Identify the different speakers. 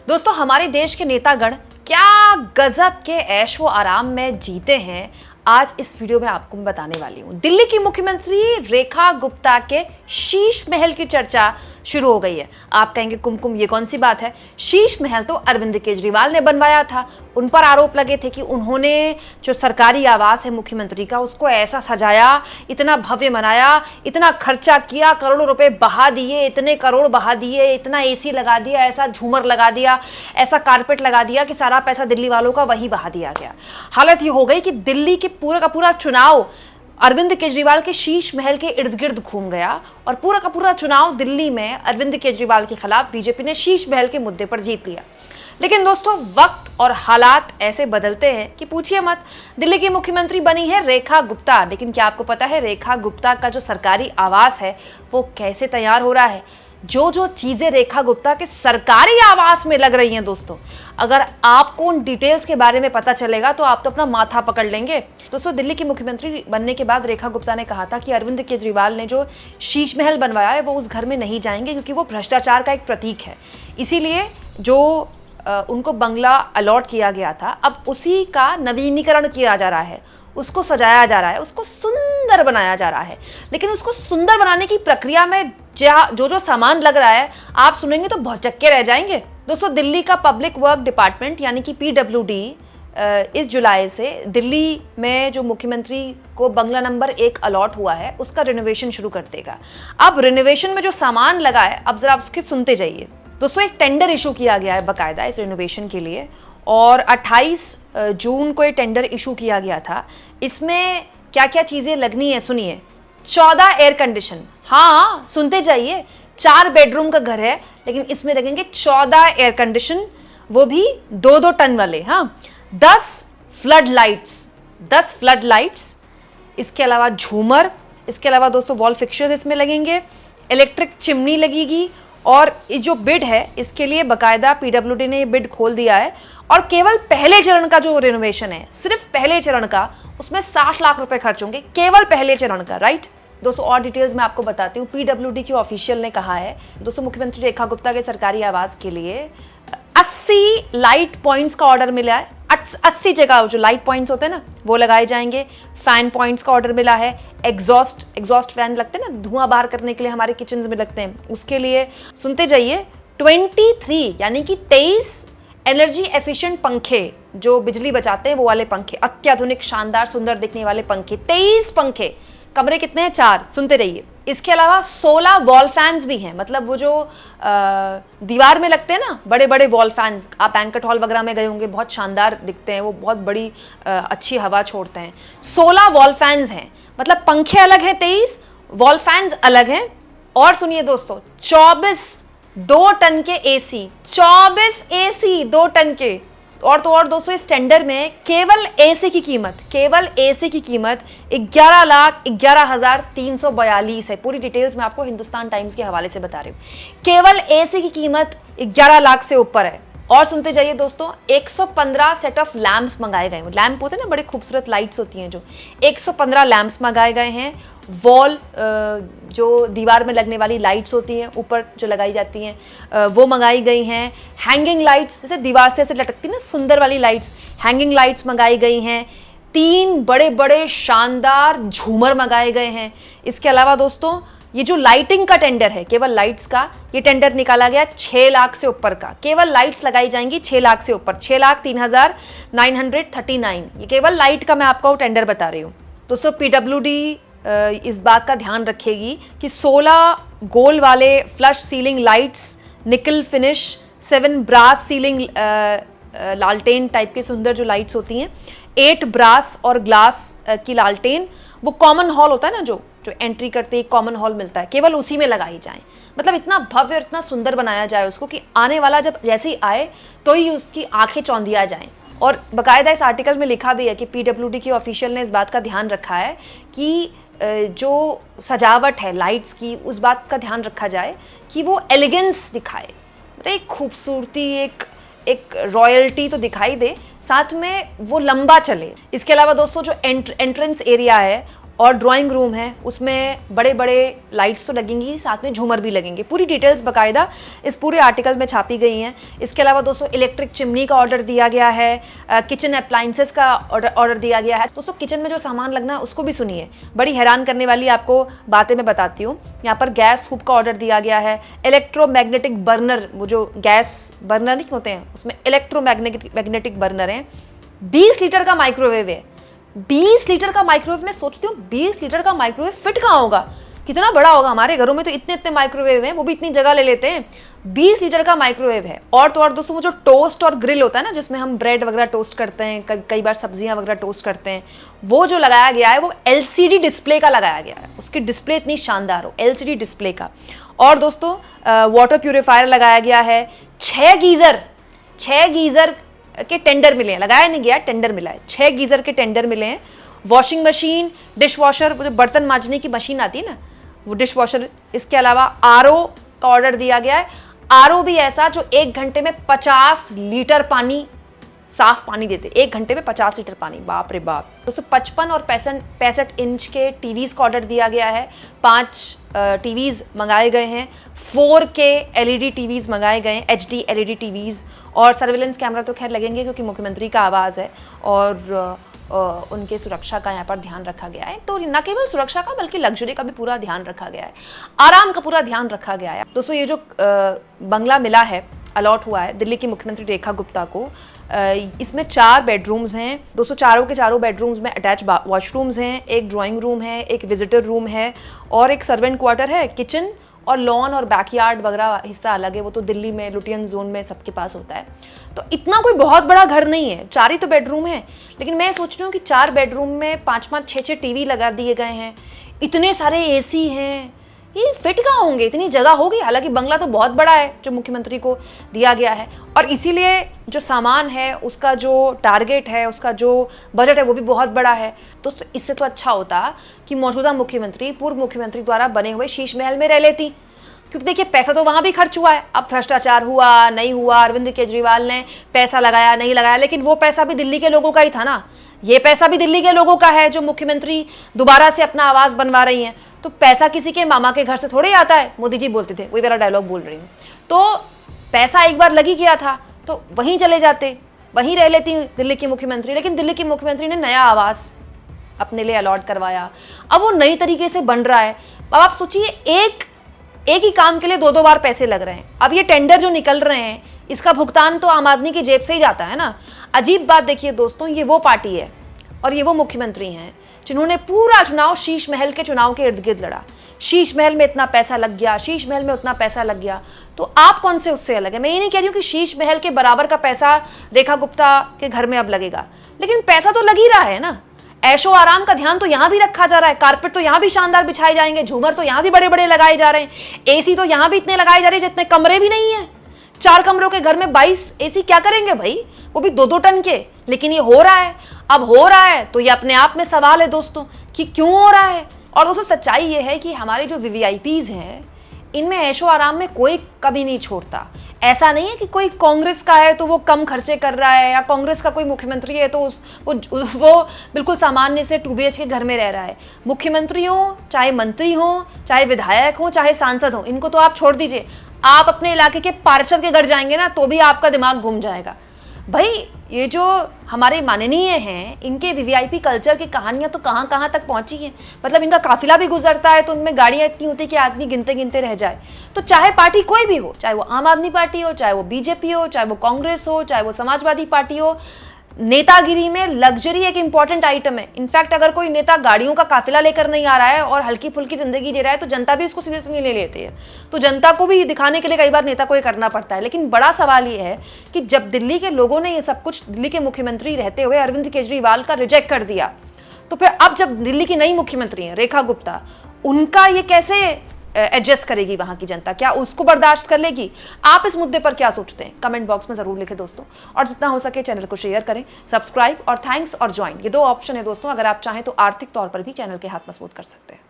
Speaker 1: दोस्तों, हमारे देश के नेतागण क्या गजब के ऐशो आराम में जीते हैं, आज इस वीडियो में आपको मैं बताने वाली हूं। दिल्ली की मुख्यमंत्री रेखा गुप्ता के शीश महल की चर्चा शुरू हो गई है। आप कहेंगे कुमकुम ये कौन सी बात है? शीश महल तो अरविंद केजरीवाल ने बनवाया था। उन पर आरोप लगे थे कि उन्होंने जो सरकारी आवास है मुख्यमंत्री का उसको ऐसा सजाया, इतना भव्य बनाया, इतना खर्चा किया, करोड़ों रुपए बहा दिए, इतने करोड़ बहा दिए, इतना एसी लगा दिया, ऐसा झूमर लगा दिया, ऐसा कारपेट लगा दिया कि सारा पैसा दिल्ली वालों का वही बहा दिया गया। हालत ये हो गई कि दिल्ली के पूरा का पूरा चुनाव अरविंद केजरीवाल के शीश महल के इर्द गिर्द घूम गया और पूरा का पूरा चुनाव दिल्ली में अरविंद केजरीवाल के खिलाफ बीजेपी ने शीश महल के मुद्दे पर जीत लिया। लेकिन दोस्तों, वक्त और हालात ऐसे बदलते हैं कि पूछिए मत। दिल्ली की मुख्यमंत्री बनी है रेखा गुप्ता, लेकिन क्या आपको पता है रेखा गुप्ता का जो सरकारी आवास है वो कैसे तैयार हो रहा है? जो चीजें रेखा गुप्ता के सरकारी आवास में लग रही हैं दोस्तों, अगर आपको उन डिटेल्स के बारे में पता चलेगा तो आप तो अपना माथा पकड़ लेंगे। दोस्तों, दिल्ली की मुख्यमंत्री बनने के बाद रेखा गुप्ता ने कहा था कि अरविंद केजरीवाल ने जो शीश महल बनवाया है वो उस घर में नहीं जाएंगे क्योंकि वो भ्रष्टाचार का एक प्रतीक है। इसीलिए जो उनको बंगला अलॉट किया गया था, अब उसी का नवीनीकरण किया जा रहा है, उसको सजाया जा रहा है, उसको सुंदर बनाया जा रहा है। लेकिन उसको सुंदर बनाने की प्रक्रिया में जो सामान लग रहा है, आप सुनेंगे तो भौचक्के रह जाएंगे। दोस्तों, दिल्ली का पब्लिक वर्क डिपार्टमेंट यानी कि PWD इस जुलाई से दिल्ली में जो मुख्यमंत्री को बंगला नंबर 1 अलॉट हुआ है उसका रिनोवेशन शुरू कर देगा। अब रिनोवेशन में जो सामान लगा है, अब जरा उसके सुनते जाइए। दोस्तों, एक टेंडर इशू किया गया है बाकायदा इस रिनोवेशन के लिए और 28 जून को ये टेंडर इशू किया गया था। इसमें क्या क्या चीज़ें लगनी है सुनिए। 14 एयर कंडीशन, हाँ सुनते जाइए, 4 बेडरूम का घर है लेकिन इसमें लगेंगे 14 एयर कंडीशन, वो भी 2-2 टन वाले। हाँ, 10 फ्लड लाइट्स, इसके अलावा झूमर, इसके अलावा दोस्तों वॉल फिक्चर्स इसमें लगेंगे, इलेक्ट्रिक चिमनी लगेगी। और ये जो बिड है इसके लिए बाकायदा PWD ने ये बिड खोल दिया है और केवल पहले चरण का जो रिनोवेशन है, सिर्फ पहले चरण का, उसमें 60 लाख रुपए खर्च होंगे, केवल पहले चरण का। राइट दोस्तों, और डिटेल्स मैं आपको बताती हूँ। PWD के ऑफिशियल ने कहा है दोस्तों, मुख्यमंत्री रेखा गुप्ता के सरकारी आवास के लिए 80 लाइट पॉइंट्स का ऑर्डर मिला है। 80 जगह जो लाइट पॉइंट्स होते हैं ना वो लगाए जाएंगे। फैन पॉइंट्स का ऑर्डर मिला है। एग्जॉस्ट फैन लगते हैं ना, धुआं बाहर करने के लिए हमारे किचन में लगते हैं, उसके लिए सुनते जाइए 23 यानी कि 23 एनर्जी एफिशिएंट पंखे, जो बिजली बचाते हैं वो वाले पंखे, अत्याधुनिक शानदार सुंदर दिखने वाले पंखे, 23 पंखे। कमरे कितने हैं? 4। सुनते रहिए। इसके अलावा 16 वॉल फैंस भी हैं, मतलब वो जो दीवार में लगते हैं ना बड़े बड़े वॉल फैंस, आप बैंक्वेट हॉल वगैरह में गए होंगे, बहुत शानदार दिखते हैं वो, बहुत बड़ी अच्छी हवा छोड़ते हैं। 16 वॉल फैंस हैं, मतलब पंखे अलग हैं 23, वॉल फैंस अलग हैं। और सुनिए दोस्तों, 24 2 टन के AC, 24 AC 2 टन के। और तो और दोस्तों, इस टेंडर में केवल AC की कीमत 11,11,342 है। पूरी डिटेल्स मैं आपको हिंदुस्तान टाइम्स के हवाले से बता रही हूँ। केवल AC की कीमत 11 लाख से ऊपर है। और सुनते जाइए दोस्तों, 115 सेट ऑफ लैंप्स मंगाए गए हैं। लैंप होते हैं ना, बड़े खूबसूरत लाइट्स होती हैं जो, 115 लैंप्स मंगाए गए हैं। वॉल जो दीवार में लगने वाली लाइट्स होती हैं ऊपर जो लगाई जाती हैं वो मंगाई गई हैं। हैंगिंग लाइट्स, जैसे दीवार से ऐसे लटकती ना सुंदर वाली लाइट्स, हैंगिंग लाइट्स मंगाई गई हैं। 3 बड़े बड़े शानदार झूमर मंगाए गए हैं। इसके अलावा दोस्तों, ये जो लाइटिंग का टेंडर है, केवल लाइट्स का, ये टेंडर निकाला गया 6 लाख से ऊपर का। केवल लाइट्स लगाई जाएंगी 6 लाख से ऊपर, 6,03,939। ये केवल लाइट का मैं आपको टेंडर बता रही हूँ। दोस्तों, PWD इस बात का ध्यान रखेगी कि 16 गोल वाले फ्लश सीलिंग लाइट्स, निकल फिनिश, 7 ब्रास सीलिंग लालटेन टाइप के सुंदर जो लाइट्स होती हैं, 8 ब्रास और ग्लास की लालटेन, वो कॉमन हॉल होता है ना, जो एंट्री करते ही कॉमन हॉल मिलता है, केवल उसी में लगाई जाए। मतलब इतना भव्य और इतना सुंदर बनाया जाए उसको कि आने वाला जब जैसे ही आए तो ही उसकी आंखें चौंधिया जाएं। और बाकायदा इस आर्टिकल में लिखा भी है कि PWD के ऑफिशियल ने इस बात का ध्यान रखा है कि जो सजावट है लाइट्स की, उस बात का ध्यान रखा जाए कि वो एलिगेंस दिखाए, मतलब एक खूबसूरती, एक रॉयल्टी तो दिखाई दे, साथ में वो लंबा चले। इसके अलावा दोस्तों, जो एंट्रेंस एरिया है और ड्राइंग रूम है, उसमें बड़े बड़े लाइट्स तो लगेंगी, साथ में झूमर भी लगेंगे। पूरी डिटेल्स बाकायदा इस पूरे आर्टिकल में छापी गई हैं। इसके अलावा दोस्तों इलेक्ट्रिक चिमनी का ऑर्डर दिया गया है, किचन अप्लाइंसेस का ऑर्डर दिया गया है। दोस्तों किचन में जो सामान लगना है उसको भी सुनिए, बड़ी हैरान करने वाली आपको बातें मैं बताती हूँ। यहाँ पर गैस हुब का ऑर्डर दिया गया है, इलेक्ट्रोमैग्नेटिक बर्नर, वो जो गैस बर्नर नहीं होते हैं उसमें इलेक्ट्रोमैग्नेटिक बर्नर हैं। 20 लीटर का माइक्रोवेव है, 20 लीटर का माइक्रोवेव। मैं सोचती हूँ 20 लीटर का माइक्रोवेव फिट कहाँ होगा, कितना बड़ा होगा। हमारे घरों में तो इतने इतने माइक्रोवेव हैं, वो भी इतनी जगह ले लेते हैं। 20 लीटर का माइक्रोवेव है। और तो और दोस्तों वो जो टोस्ट और ग्रिल होता है ना, जिसमें हम ब्रेड वगैरह टोस्ट करते हैं, कई बार सब्जियां वगैरह टोस्ट करते हैं, वो जो लगाया गया है वो LCD डिस्प्ले का लगाया गया है। उसकी डिस्प्ले इतनी शानदार हो, LCD डिस्प्ले का। और दोस्तों वाटर प्यूरिफायर लगाया गया है। 6 गीजर के टेंडर मिले हैं, लगाया नहीं गया, टेंडर मिला है। 6 गीजर के टेंडर मिले हैं। वॉशिंग मशीन, डिश वॉशर, वो जो बर्तन मांजने की मशीन आती है ना, वो डिश वॉशर। इसके अलावा RO का ऑर्डर दिया गया है। RO भी ऐसा जो 1 घंटे में 50 लीटर पानी, साफ पानी देते। 1 घंटे में 50 लीटर पानी, बाप रे बाप। दोस्तों 55 और 65 इंच के टीवीज का ऑर्डर दिया गया है। 5 टीवीज मंगाए गए हैं। 4K LED टीवीज मंगाए गए हैं, HD LED टीवीज। और सर्विलेंस कैमरा तो खैर लगेंगे क्योंकि मुख्यमंत्री का आवाज़ है और उनके सुरक्षा का यहाँ पर ध्यान रखा गया है। तो न केवल सुरक्षा का बल्कि लग्जरी का भी पूरा ध्यान रखा गया है, आराम का पूरा ध्यान रखा गया है। दोस्तों ये जो बंगला मिला है, अलॉट हुआ है दिल्ली की मुख्यमंत्री रेखा गुप्ता को, इसमें 4 बेडरूम्स हैं। दोस्तों चारों के चारों बेडरूम्स में अटैच वॉशरूम्स हैं, एक ड्राइंग रूम है, एक विजिटर रूम है और एक सर्वेंट क्वार्टर है। किचन और लॉन और बैकयार्ड वगैरह हिस्सा अलग है, वो तो दिल्ली में लुटियन जोन में सबके पास होता है। तो इतना कोई बहुत बड़ा घर नहीं है, 4 ही तो बेडरूम है। लेकिन मैं सोच रही हूँ कि 4 बेडरूम में 5-5, 6-6 टीवी लगा दिए गए हैं, इतने सारे AC हैं, ये फिट कहाँ होंगे, इतनी जगह होगी। हालांकि बंगला तो बहुत बड़ा है जो मुख्यमंत्री को दिया गया है और इसीलिए जो सामान है, उसका जो टारगेट है, उसका जो बजट है वो भी बहुत बड़ा है। दोस्तों इससे तो अच्छा होता कि मौजूदा मुख्यमंत्री पूर्व मुख्यमंत्री द्वारा बने हुए शीश महल में रह लेती, क्योंकि देखिए पैसा तो वहाँ भी खर्च हुआ है। अब भ्रष्टाचार हुआ नहीं हुआ, अरविंद केजरीवाल ने पैसा लगाया नहीं लगाया, लेकिन वो पैसा भी दिल्ली के लोगों का ही था ना। ये पैसा भी दिल्ली के लोगों का है जो मुख्यमंत्री दोबारा से अपना आवाज़ बनवा रही हैं। तो पैसा किसी के मामा के घर से थोड़े आता है, मोदी जी बोलते थे, वही मेरा डायलॉग बोल रही हूँ। तो पैसा एक बार लगी गया था तो वहीं चले जाते, वहीं रह लेती दिल्ली की मुख्यमंत्री। लेकिन दिल्ली की मुख्यमंत्री ने नया आवास अपने लिए अलॉट करवाया, अब वो नई तरीके से बन रहा है। अब आप सोचिए एक ही काम के लिए 2-2 बार पैसे लग रहे हैं। अब ये टेंडर जो निकल रहे हैं इसका भुगतान तो आम आदमी की जेब से ही जाता है ना। अजीब बात देखिए दोस्तों, ये वो पार्टी है और ये वो मुख्यमंत्री हैं जिन्होंने पूरा चुनाव शीश महल के चुनाव के इर्द गिर्द लड़ा। शीश महल में इतना पैसा लग गया, शीश महल में उतना पैसा लग गया। तो आप कौन से उससे अलग है? मैं ये नहीं कह रही हूँ कि शीश महल के बराबर का पैसा रेखा गुप्ता के घर में अब लगेगा, लेकिन पैसा तो लग ही रहा है ना। ऐशो आराम का ध्यान तो यहाँ भी रखा जा रहा है, कारपेट तो यहाँ भी शानदार बिछाए जाएंगे, झूमर तो यहाँ भी बड़े बड़े लगाए जा रहे हैं, AC तो यहाँ भी इतने लगाए जा रहे हैं जितने कमरे भी नहीं है। 4 कमरों के घर में 22 AC क्या करेंगे भाई, वो भी 2-2 टन के। लेकिन ये हो रहा है, अब हो रहा है तो ये अपने आप में सवाल है दोस्तों कि क्यों हो रहा है। और दोस्तों सच्चाई ये है कि हमारे जो VVIPs हैं इनमें ऐशो आराम में कोई कभी नहीं छोड़ता। ऐसा नहीं है कि कोई कांग्रेस का है तो वो कम खर्चे कर रहा है, या कांग्रेस का कोई मुख्यमंत्री है तो वो बिल्कुल सामान्य से 2 BH के घर में रह रहा है। मुख्यमंत्री हो, चाहे मंत्री हो, चाहे विधायक हो, चाहे सांसद हो, इनको तो आप छोड़ दीजिए। आप अपने इलाके के पार्षद के घर जाएंगे ना तो भी आपका दिमाग घूम जाएगा। भाई ये जो हमारे माननीय हैं, इनके VVIP कल्चर की कहानियां तो कहाँ कहाँ तक पहुंची हैं। मतलब इनका काफिला भी गुजरता है तो उनमें गाड़ियां इतनी होती कि आदमी गिनते गिनते रह जाए। तो चाहे पार्टी कोई भी हो, चाहे वो आम आदमी पार्टी हो, चाहे वो BJP हो, चाहे वो कांग्रेस हो, चाहे वो समाजवादी पार्टी हो, नेतागिरी में लग्जरी एक इंपॉर्टेंट आइटम है। इनफैक्ट अगर कोई नेता गाड़ियों का काफिला लेकर नहीं आ रहा है और हल्की फुल्की जिंदगी जी रहा है तो जनता भी उसको सीरियसली ले लेती है। तो जनता को भी दिखाने के लिए कई बार नेता को ये करना पड़ता है। लेकिन बड़ा सवाल ये है कि जब दिल्ली के लोगों ने ये सब कुछ दिल्ली के मुख्यमंत्री रहते हुए अरविंद केजरीवाल का रिजेक्ट कर दिया, तो फिर अब जब दिल्ली की नई मुख्यमंत्री हैं रेखा गुप्ता, उनका ये कैसे एडजस्ट करेगी वहां की जनता? क्या उसको बर्दाश्त कर लेगी? आप इस मुद्दे पर क्या सोचते हैं? कमेंट बॉक्स में जरूर लिखें दोस्तों, और जितना हो सके चैनल को शेयर करें, सब्सक्राइब और थैंक्स और ज्वाइन, ये 2 ऑप्शन है दोस्तों। अगर आप चाहें तो आर्थिक तौर पर भी चैनल के हाथ मजबूत कर सकते हैं।